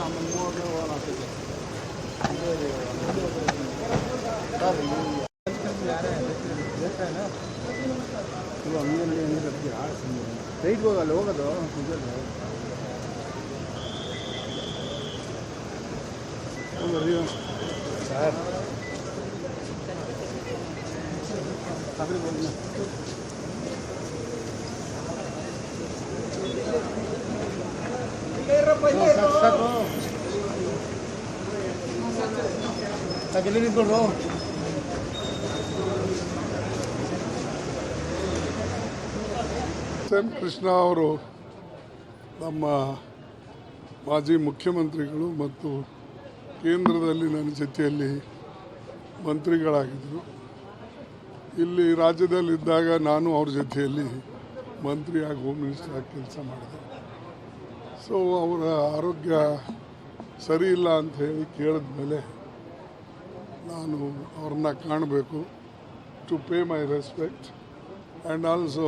ಆಮೇಲೆ 3ನೇ ಓವರ್ ಆಗ್ತೈತೆ ಇದು ಹಂಗಲ್ಲಿ ಹೆಂಗೆ ರೈಟ್ಗೆ ಹೋಗಲ್ಲ ಹೋಗೋದು ಸರ್ ಸಾಕು ನಿಂತ್ಕೊಳ್ರು ಎಂ ಕೃಷ್ಣ ಅವರು ನಮ್ಮ ಮಾಜಿ ಮುಖ್ಯಮಂತ್ರಿಗಳು ಮತ್ತು ಕೇಂದ್ರದಲ್ಲಿ ನನ್ನ ಜೊತೆಯಲ್ಲಿ ಮಂತ್ರಿಗಳಾಗಿದ್ದರು. ಇಲ್ಲಿ ರಾಜ್ಯದಲ್ಲಿದ್ದಾಗ ನಾನು ಅವ್ರ ಜೊತೆಯಲ್ಲಿ ಮಂತ್ರಿಯಾಗಿ ಹೋಮ್ ಮಿನಿಸ್ಟರ್ ಆಗಿ ಕೆಲಸ ಮಾಡಿದೆ. ಸೊ ಅವರ ಆರೋಗ್ಯ ಸರಿ ಇಲ್ಲ ಅಂತ ಹೇಳಿ ಕೇಳಿದ ಮೇಲೆ ನಾನು ಅವ್ರನ್ನ ಕಾಣಬೇಕು to pay my respect and also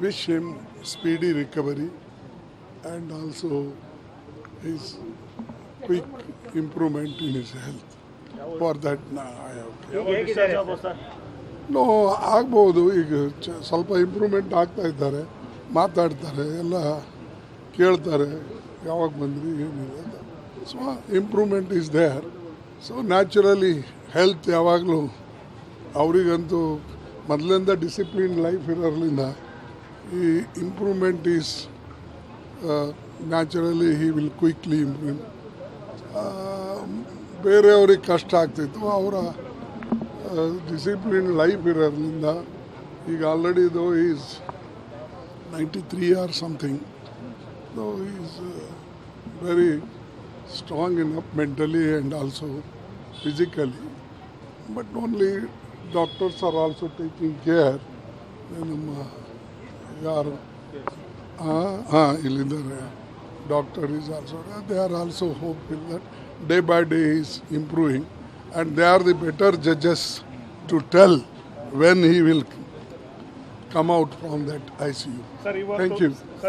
wish him speedy recovery and also his quick improvement in his health. For that, I have no ಆಗ್ಬೋದು. ಈಗ ಸ್ವಲ್ಪ ಇಂಪ್ರೂವ್ಮೆಂಟ್ ಆಗ್ತಾ ಇದ್ದಾರೆ, ಮಾತಾಡ್ತಾರೆ, ಎಲ್ಲ ಕೇಳ್ತಾರೆ, ಯಾವಾಗ ಬಂದ್ರಿ ಏನಿದೆ. So improvement is there. So naturally health ಯಾವಾಗಲೂ ಅವರಿಗಂತೂ ಮೊದಲಿಂದ ಡಿಸಿಪ್ಲಿನ್ ಲೈಫ್ ಇರೋದ್ರಿಂದ ಈ improvement is naturally he will quickly improve. ಬೇರೆಯವ್ರಿಗೆ ಕಷ್ಟ ಆಗ್ತಿತ್ತು, ಅವರ ಡಿಸಿಪ್ಲಿನ್ ಲೈಫ್ ಇರೋದ್ರಿಂದ ಈಗ ಆಲ್ರೆಡಿ ದೋ is 93 or something. So he is very strong enough mentally and also physically. But only doctors are also taking care. ನಮ್ಮ ಯಾರು ಇಲ್ಲಿದ್ದಾರೆ doctor is also they are also hopeful that day by day is improving and they are the better judges to tell when he will come out from that ICU. Thank you.